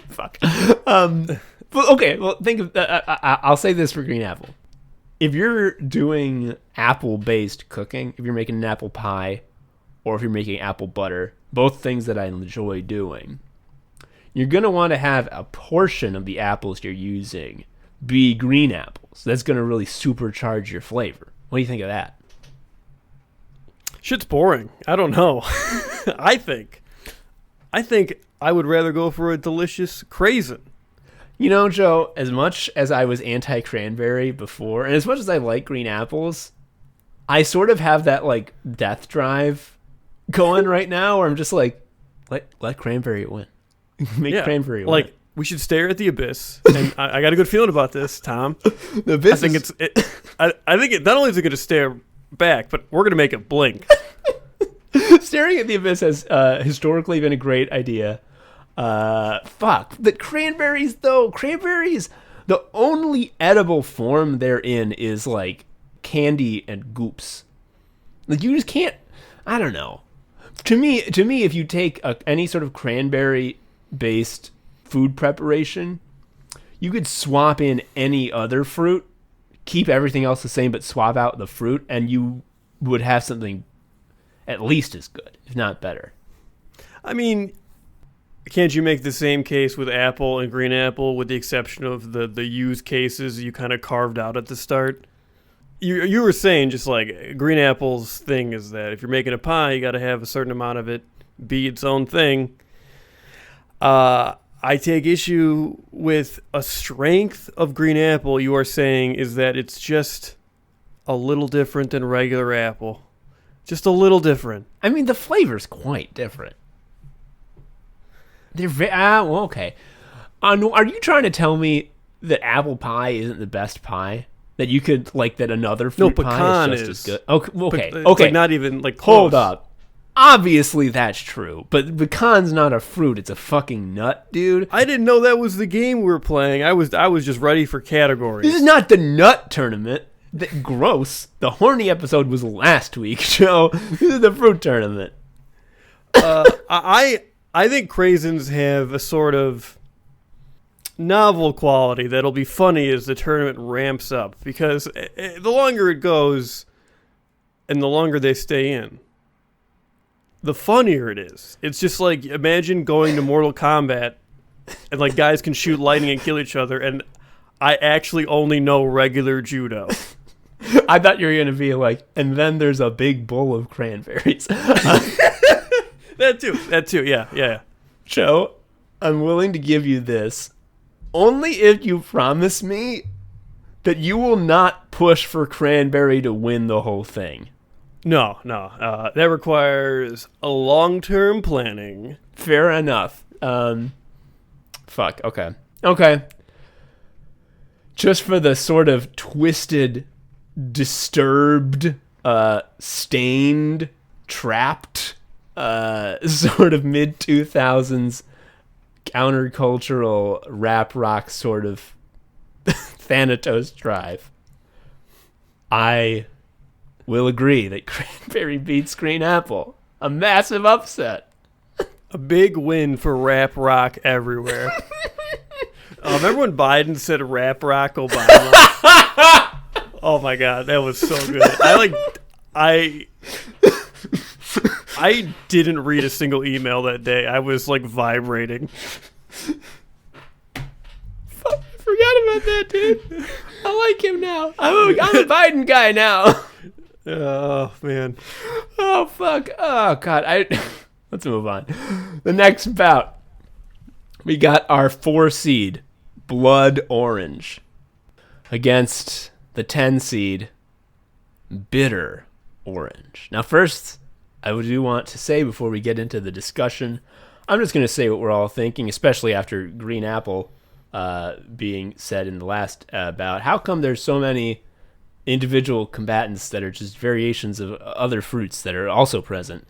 Fuck. Okay, well, think of. I'll say this for green apple. If you're doing apple-based cooking, if you're making an apple pie, or if you're making apple butter, both things that I enjoy doing, you're going to want to have a portion of the apples you're using be green apples. That's going to really supercharge your flavor. What do you think of that? Shit's boring. I don't know. I think I would rather go for a delicious craisin. You know, Joe, as much as I was anti-cranberry before, and as much as I like green apples, I sort of have that, like, death drive going right now where I'm just like, let cranberry win. Make cranberry win. Like, we should stare at the abyss. And I got a good feeling about this, Tom. The abyss I think it not only is it going to stare back, but we're going to make it blink. Staring at the abyss has historically been a great idea. The cranberries, the only edible form they're in is like candy and goops. Like, you just can't, I don't know. To me, if you take any sort of cranberry-based food preparation, you could swap in any other fruit, keep everything else the same, but swap out the fruit, and you would have something at least as good, if not better. I mean, can't you make the same case with apple and green apple, with the exception of the use cases you kind of carved out at the start? You were saying just like green apple's thing is that if you're making a pie, you got to have a certain amount of it be its own thing. I take issue with a strength of green apple you are saying is that it's just a little different than regular apple. Just a little different. I mean, the flavor's quite different. They're okay. Are you trying to tell me that apple pie isn't the best pie? That you could, like, that another fruit pie is just as good? Okay. Like, not even, like, close. Hold up. Obviously, that's true. But pecan's not a fruit. It's a fucking nut, dude. I didn't know that was the game we were playing. I was just ready for categories. This is not the nut tournament. Gross. The horny episode was last week, Joe. This is the fruit tournament. I think craisins have a sort of novel quality that'll be funny as the tournament ramps up, because the longer it goes and the longer they stay in, the funnier it is. It's just like, imagine going to Mortal Kombat and like guys can shoot lightning and kill each other, and I actually only know regular judo. I thought you were going to be like, and then there's a big bowl of cranberries. That too, yeah. Joe, I'm willing to give you this only if you promise me that you will not push for cranberry to win the whole thing. No. That requires a long-term planning. Fair enough. Okay. Just for the sort of twisted, disturbed, stained, trapped, sort of mid-2000s countercultural rap rock sort of Thanatos drive, I will agree that cranberry beats green apple. A massive upset. A big win for rap rock everywhere. Remember when Biden said rap rock Obama? Oh my god, that was so good. I didn't read a single email that day. I was like vibrating. Fuck, I forgot about that, dude. I like him now. I'm a Biden guy now. Oh, man. Oh, fuck. Oh, God. Let's move on. The next bout, we got our 4 seed, Blood Orange, against the 10 seed, Bitter Orange. Now, first, I do want to say before we get into the discussion, I'm just going to say what we're all thinking, especially after Green Apple being said in the last bout. How come there's so many individual combatants that are just variations of other fruits that are also present?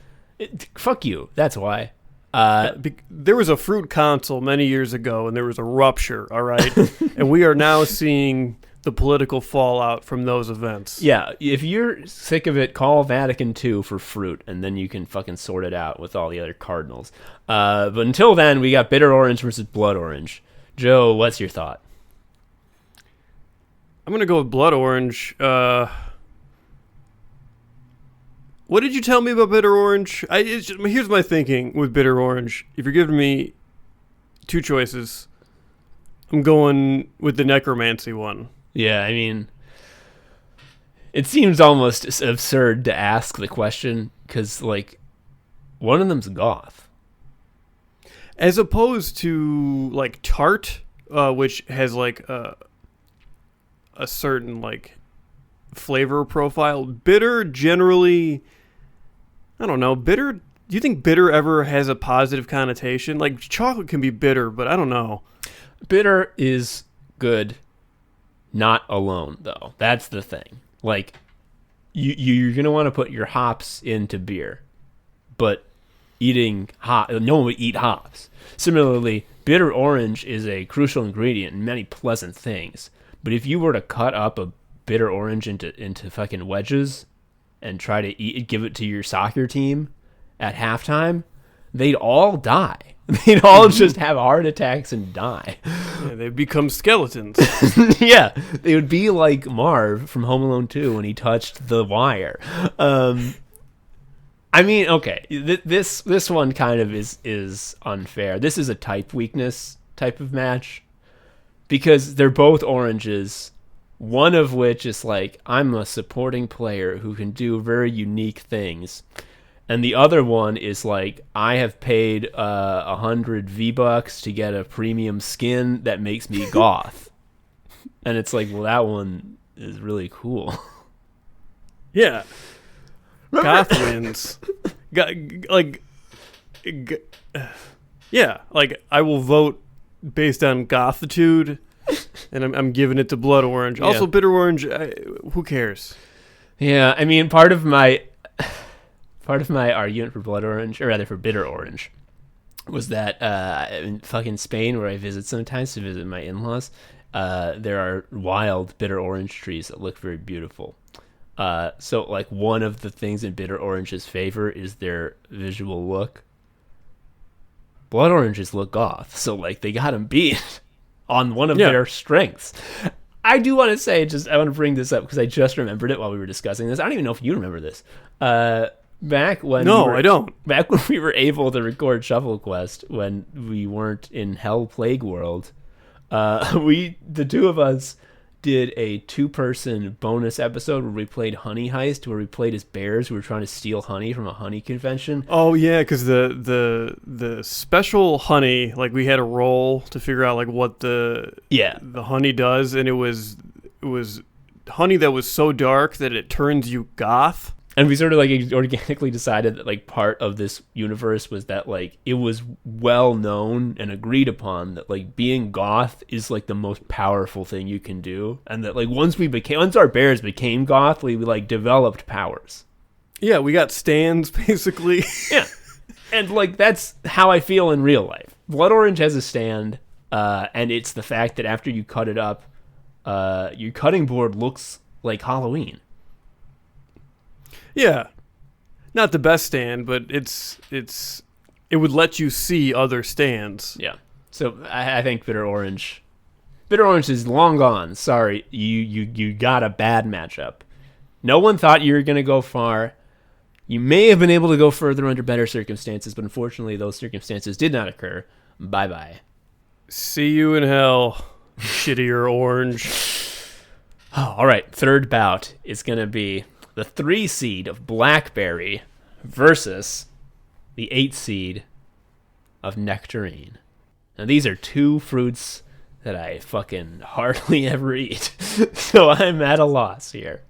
Fuck you. That's why. There was a fruit council many years ago, and there was a rupture, all right? And we are now seeing the political fallout from those events. Yeah, if you're sick of it, call Vatican II for fruit, and then you can fucking sort it out with all the other cardinals. But until then, we got Bitter Orange versus Blood Orange. Joe, what's your thought? I'm going to go with Blood Orange. What did you tell me about Bitter Orange? Here's my thinking with Bitter Orange. If you're giving me 2 choices, I'm going with the necromancy one. Yeah, I mean, it seems almost absurd to ask the question because, like, one of them's goth. As opposed to, like, tart, which has, like, a certain, like, flavor profile. Bitter generally, I don't know, bitter, do you think bitter ever has a positive connotation? Like, chocolate can be bitter, but I don't know. Bitter is good, not alone, though. That's the thing. Like, you're going to want to put your hops into beer, but no one would eat hops. Similarly, bitter orange is a crucial ingredient in many pleasant things. But if you were to cut up a bitter orange into fucking wedges and try to give it to your soccer team at halftime, they'd all die. They'd all just have heart attacks and die. Yeah, they'd become skeletons. Yeah, they would be like Marv from Home Alone 2 when he touched the wire. I mean, okay, this one kind of is unfair. This is a type weakness type of match because they're both oranges, one of which is like, I'm a supporting player who can do very unique things. And the other one is like, I have paid 100 V-Bucks to get a premium skin that makes me goth. And it's like, well, that one is really cool. Yeah. Remember? Goth wins. Yeah, like, I will vote based on gothitude, and I'm giving it to Blood Orange. Yeah. Also, Bitter Orange, who cares? Yeah, I mean, part of my argument for Blood Orange, or rather for Bitter Orange, was that in fucking Spain, where I visit sometimes to visit my in-laws, there are wild bitter orange trees that look very beautiful. So, like, one of the things in Bitter Orange's favor is their visual look. Blood Oranges look goth, so, like, they got him beat on one of their strengths. I do want to say, I want to bring this up because I just remembered it while we were discussing this. I don't even know if you remember this. Back when I don't. Back when we were able to record Shuffle Quest, when we weren't in Hell Plague World, the two of us did a 2-person bonus episode where we played Honey Heist, where we played as bears who were trying to steal honey from a honey convention. Oh yeah, because the special honey, like, we had a roll to figure out like what the honey does, and it was honey that was so dark that it turns you goth. And we sort of like organically decided that like part of this universe was that like it was well known and agreed upon that like being goth is like the most powerful thing you can do, and that like once our bears became goth, we like developed powers. Yeah, we got stands basically. Yeah, and like that's how I feel in real life. Blood Orange has a stand, and it's the fact that after you cut it up, your cutting board looks like Halloween. Yeah, not the best stand, but it would let you see other stands. Yeah, so I think Bitter Orange is long gone. Sorry, you got a bad matchup. No one thought you were gonna go far. You may have been able to go further under better circumstances, but unfortunately, those circumstances did not occur. Bye bye. See you in hell, shittier orange. Oh, all right, third bout is gonna be the 3 seed of blackberry versus the 8 seed of nectarine. Now, these are 2 fruits that I fucking hardly ever eat, so I'm at a loss here.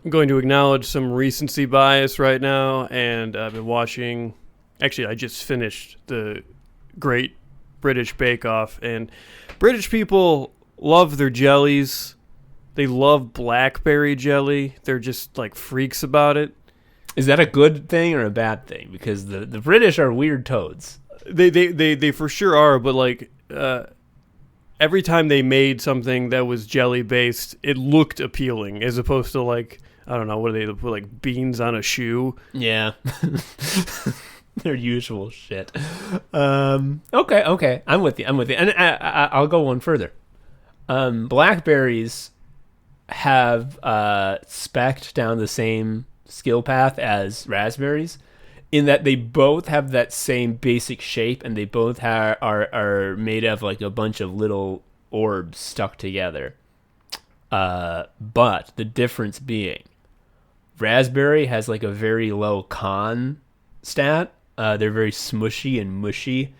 I'm going to acknowledge some recency bias right now, and I've been watching... Actually, I just finished the Great British Bake Off, and British people love their jellies. They love blackberry jelly. They're just, like, freaks about it. Is that a good thing or a bad thing? Because the British are weird toads. They for sure are, but, like... every time they made something that was jelly based, it looked appealing as opposed to like, I don't know, what do they put, like beans on a shoe? Yeah. Their usual shit. Okay. I'm with you. And I'll go one further. Blackberries have specced down the same skill path as raspberries, in that they both have that same basic shape, and they both are made of like a bunch of little orbs stuck together. But the difference being, raspberry has like a very low con stat. They're very smushy and mushy,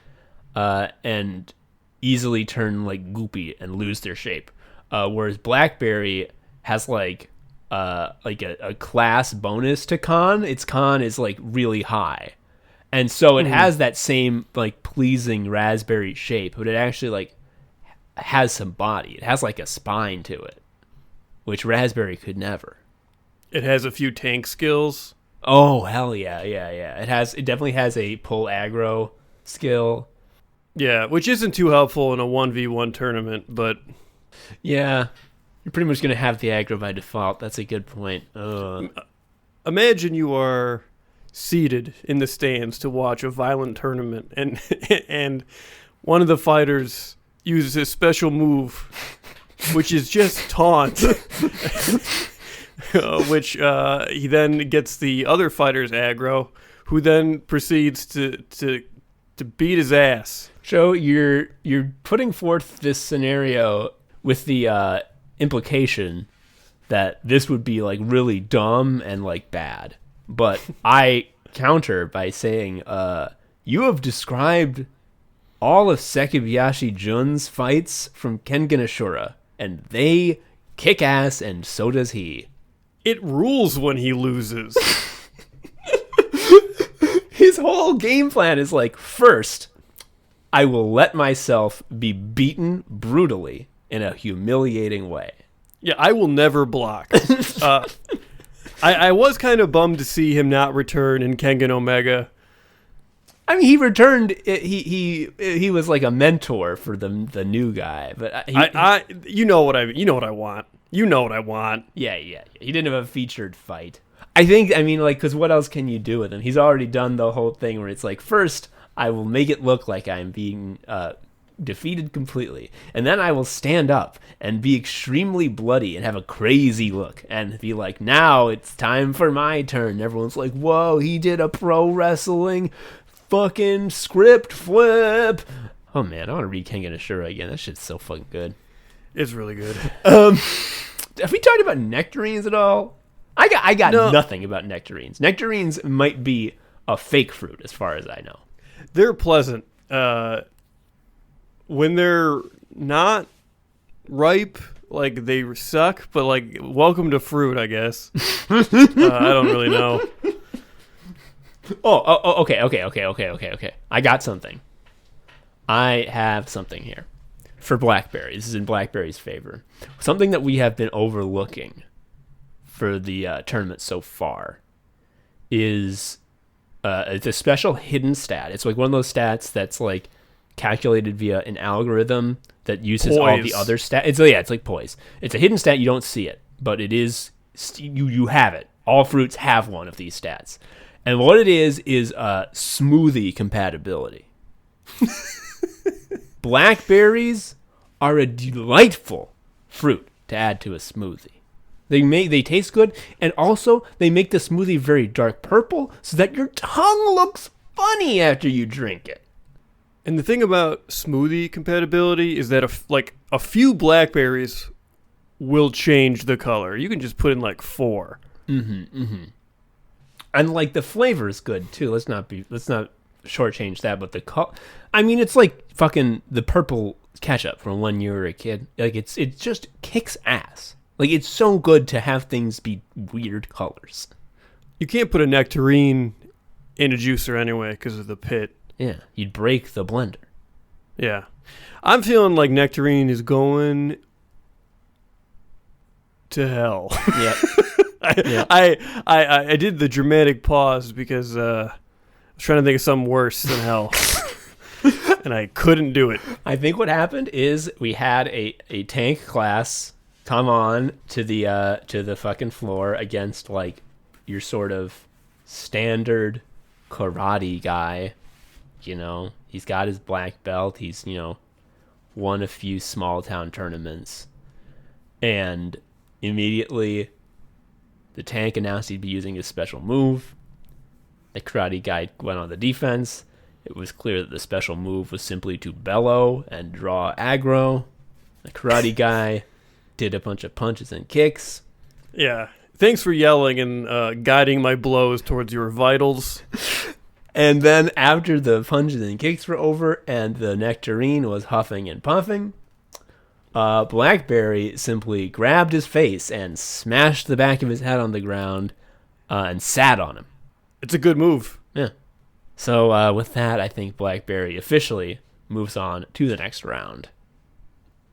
and easily turn like goopy and lose their shape. Whereas blackberry has like a class bonus to con. Its con is like really high, and so it has that same like pleasing raspberry shape, but it actually like has some body. It has like a spine to it, which raspberry could never. It has a few tank skills. Oh hell yeah. It definitely has a pull aggro skill. Yeah, which isn't too helpful in a 1v1 tournament, but yeah. You're pretty much going to have the aggro by default. That's a good point. Imagine you are seated in the stands to watch a violent tournament, and one of the fighters uses a special move, which is just taunt, which he then gets the other fighter's aggro, who then proceeds to beat his ass. Joe, you're putting forth this scenario with the implication that this would be like really dumb and like bad, but I counter by saying you have described all of Sekibayashi Jun's fights from Kengan Ashura, and they kick ass, and so does he. It rules when he loses. His whole game plan is like, first, I will let myself be beaten brutally in a humiliating way. Yeah, I will never block. I was kind of bummed to see him not return in Kengan Omega. I mean, he returned. He was like a mentor for the new guy, but you know what I want. You know what I want. Yeah. He didn't have a featured fight. I think. I mean, like, because what else can you do with him? He's already done the whole thing where it's like, first, I will make it look like I'm being defeated completely, and then I will stand up and be extremely bloody and have a crazy look and be like, now it's time for my turn. Everyone's like, whoa, he did a pro wrestling fucking script flip. Oh man, I want to read Kengan Ashura again. That shit's so fucking good. It's really good. Have we talked about nectarines at all? I got nothing about nectarines. Nectarines might be a fake fruit as far as I know. They're pleasant. When they're not ripe, like, they suck, but, like, welcome to fruit, I guess. I don't really know. Okay. I got something. I have something here for blackberry. This is in blackberry's favor. Something that we have been overlooking for the tournament so far is it's a special hidden stat. It's like one of those stats that's like calculated via an algorithm that uses all the other stats. It's like poise. It's a hidden stat. You don't see it, but it is. You have it. All fruits have one of these stats, and what it is smoothie compatibility. Blackberries are a delightful fruit to add to a smoothie. They taste good, and also they make the smoothie very dark purple so that your tongue looks funny after you drink it. And the thing about smoothie compatibility is that a few blackberries will change the color. You can just put in like 4. And like the flavor is good too. Let's not shortchange that. But I mean, it's like fucking the purple ketchup from when you were a kid. Like it just kicks ass. Like it's so good to have things be weird colors. You can't put a nectarine in a juicer anyway because of the pit. Yeah, you'd break the blender. Yeah. I'm feeling like nectarine is going to hell. Yep. I did the dramatic pause because I was trying to think of something worse than hell. And I couldn't do it. I think what happened is we had a tank class come on to the fucking floor against like your sort of standard karate guy. You know, he's got his black belt. He's, you know, won a few small town tournaments. And immediately the tank announced he'd be using his special move. The karate guy went on the defense. It was clear that the special move was simply to bellow and draw aggro. The karate guy did a bunch of punches and kicks. Yeah. Thanks for yelling and guiding my blows towards your vitals. And then after the punches and kicks were over and the nectarine was huffing and puffing, Blackberry simply grabbed his face and smashed the back of his head on the ground and sat on him. It's a good move. Yeah. So with that, I think Blackberry officially moves on to the next round,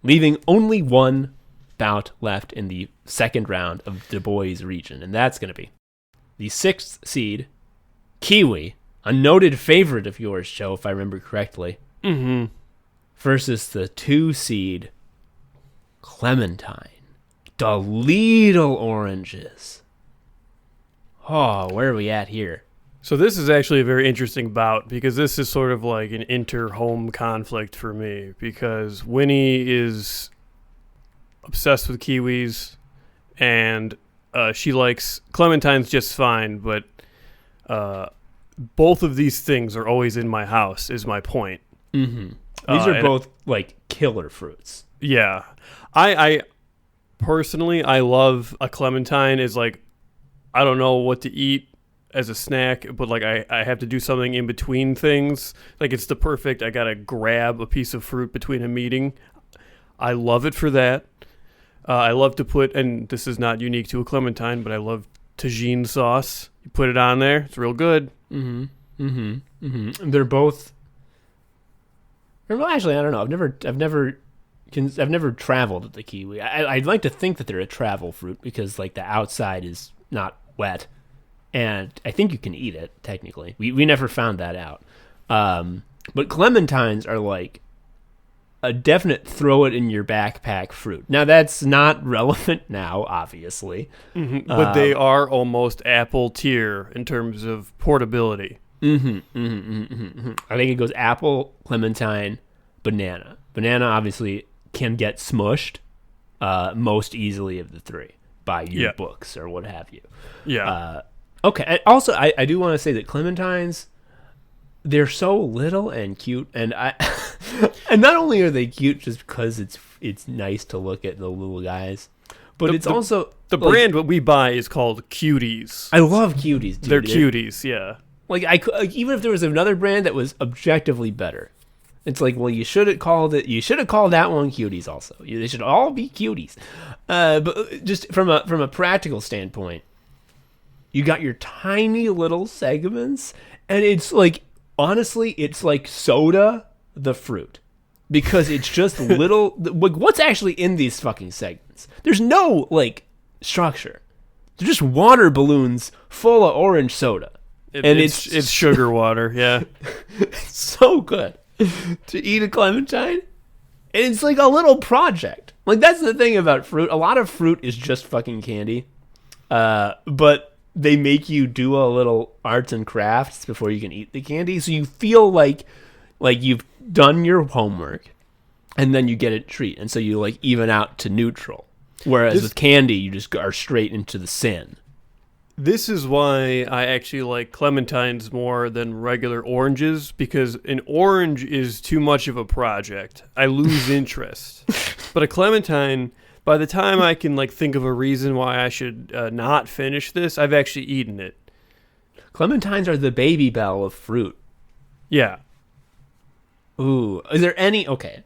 leaving only one bout left in the second round of Du Bois region, and that's going to be the 6th seed, Kiwi, a noted favorite of yours, Joe, if I remember correctly, versus the 2 seed, Clementine. The little oranges. Oh, where are we at here? So this is actually a very interesting bout because this is sort of like an inter-home conflict for me because Winnie is obsessed with kiwis and she likes clementines just fine, but both of these things are always in my house is my point. These are both like killer fruits. Yeah. I personally, I love a clementine is like, I don't know what to eat as a snack, but like I have to do something in between things. Like it's the perfect, I gotta grab a piece of fruit between a meeting. I love it for that. I love to put, and this is not unique to a clementine, but I love tagine sauce. You put it on there, it's real good. They're both. Well, actually, I don't know. I've never traveled with the kiwi. I'd like to think that they're a travel fruit because like the outside is not wet, and I think you can eat it technically. We never found that out. But clementines are like a definite throw it in your backpack fruit. Now that's not relevant now, obviously. But they are almost apple tier in terms of portability. I think it goes apple, clementine, banana. Banana obviously can get smushed most easily of the 3 by your books or what have you. Yeah. Okay. And also, I do want to say that clementines, they're so little and cute, and and not only are they cute just because it's nice to look at the little guys, but it's also the brand what we buy is called Cuties. I love Cuties, dude. They're Cuties, yeah. Like even if there was another brand that was objectively better, it's like, well, you should have called that one Cuties. Also, they should all be Cuties. But just from a practical standpoint, you got your tiny little segments, and it's like honestly, it's like soda the fruit because it's just little. Like, what's actually in these fucking segments? There's no like structure. They're just water balloons full of orange soda. It's sugar water, yeah. It's so good to eat a clementine. And it's like a little project. Like, that's the thing about fruit. A lot of fruit is just fucking candy. But they make you do a little arts and crafts before you can eat the candy. So you feel like you've done your homework and then you get a treat. And so you like even out to neutral. Whereas with candy, you just are straight into the sin. This is why I actually like clementines more than regular oranges, because an orange is too much of a project. I lose interest. But a clementine, By the time I can like think of a reason why I should not finish this, I've actually eaten it. Clementines are the baby bell of fruit. Yeah. Ooh, is there any? Okay,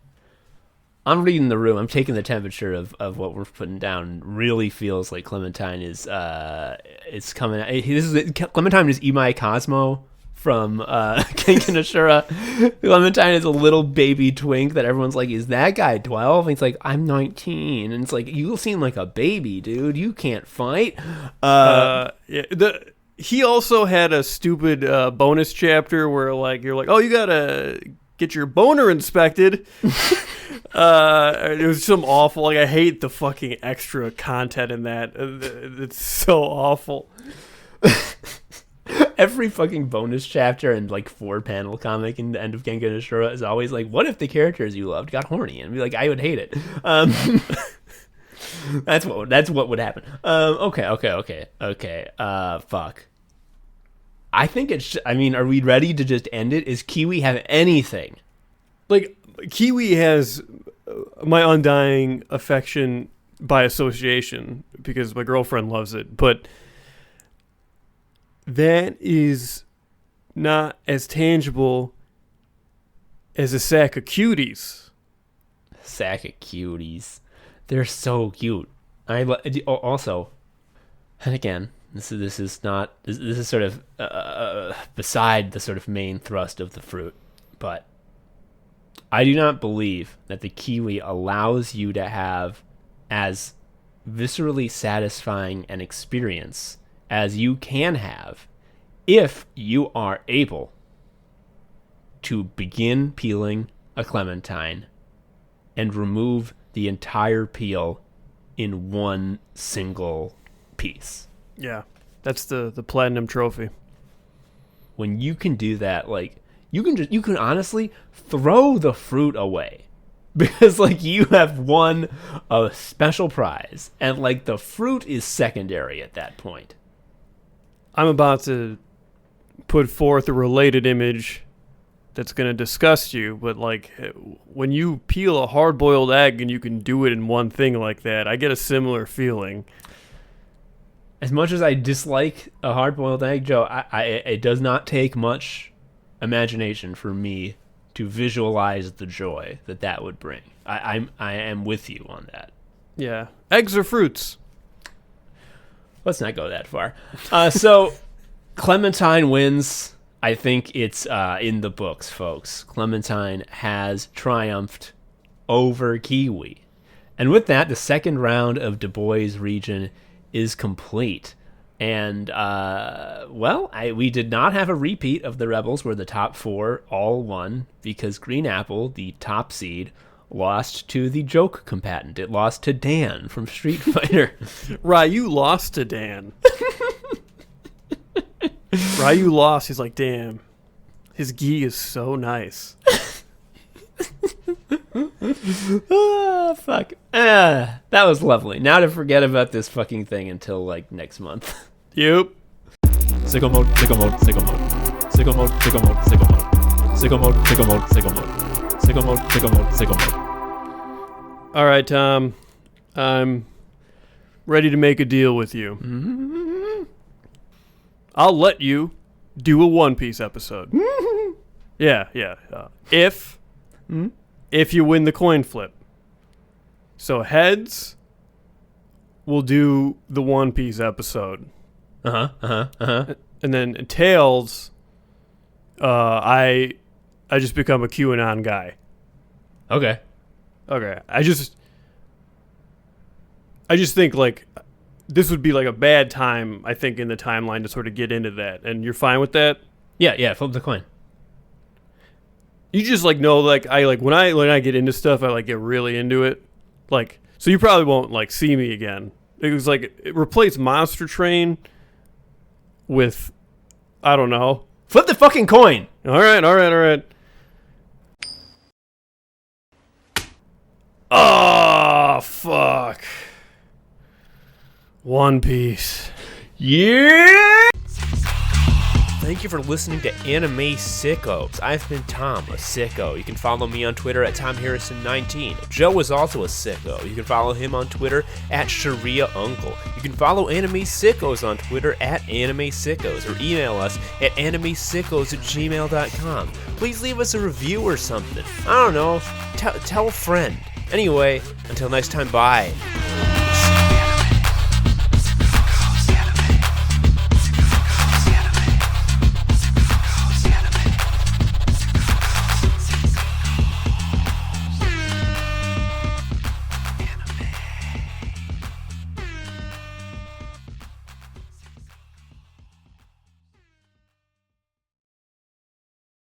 I'm reading the room. I'm taking the temperature of what we're putting down. Really feels like Clementine is it's coming. Clementine is Imai Cosmo from Kengan Ashura. Clementine is a little baby twink that everyone's like, is that guy 12? And he's like, I'm 19. And it's like, you seem like a baby, dude. You can't fight. He also had a stupid bonus chapter where like you're like, oh, you gotta get your boner inspected. It was some awful. Like I hate the fucking extra content in that. It's so awful. Every fucking bonus chapter and like 4-panel comic in the end of Kengan Ashura is always like, what if the characters you loved got horny? And be like, I would hate it. That's what would happen. Okay. Fuck. I think I mean, are we ready to just end it? Is Kiwi have anything? Like, Kiwi has my undying affection by association because my girlfriend loves it, but that is not as tangible as a sack of cuties. Sack of cuties. They're so cute. Also, and again, this is sort of beside the sort of main thrust of the fruit, but I do not believe that the kiwi allows you to have as viscerally satisfying an experience as you can have if you are able to begin peeling a clementine and remove the entire peel in one single piece. Yeah, that's the platinum trophy. When you can do that, like you can honestly throw the fruit away because like you have won a special prize and like the fruit is secondary at that point. I'm about to put forth a related image that's going to disgust you, but like when you peel a hard-boiled egg and you can do it in one thing like that, I get a similar feeling. As much as I dislike a hard-boiled egg, Joe, it does not take much imagination for me to visualize the joy that would bring. I am with you on that. Yeah. Eggs are fruits. Let's not go that far. So Clementine wins. I think it's in the books, folks. Clementine has triumphed over Kiwi. And with that, the second round of Du Bois region is complete. And, we did not have a repeat of the Rebels where the top four all won because Green Apple, the top seed, lost to the joke combatant. It lost to Dan from Street Fighter. Ryu lost to Dan. Ryu lost. He's like, damn, his gi is so nice. Fuck. That was lovely. Now to forget about this fucking thing until like next month. Yep. Sicko mode, sicko mode, sicko mode. Sicko mode, sicko mode, sicko mode. Sicko mode, sicko mode, sicko mode. Sicko mode, sicko mode, sicko mode. All right, Tom. I'm ready to make a deal with you. Mm-hmm. I'll let you do a One Piece episode. Yeah. If you win the coin flip. So heads, we'll do the One Piece episode. And then tails, I just become a QAnon guy. Okay. I just think like this would be like a bad time, I think, in the timeline to sort of get into that. And you're fine with that? Yeah, flip the coin. You just like know like I like when I get into stuff, I like get really into it. Like so you probably won't like see me again. It was like it replaced Monster Train with I don't know. Flip the fucking coin. All right. Oh, fuck. One Piece. Yeah. thank you for listening to Anime Sickos. I've been Tom, a sicko. You can follow me on Twitter at TomHarrison19. Joe is also a sicko. You can follow him on Twitter at ShariaUncle. You can follow Anime Sickos on Twitter at Anime Sickos, or email us at animesickos@gmail.com. Please leave us a review or something. I don't know. Tell a friend. Anyway, until next time, bye.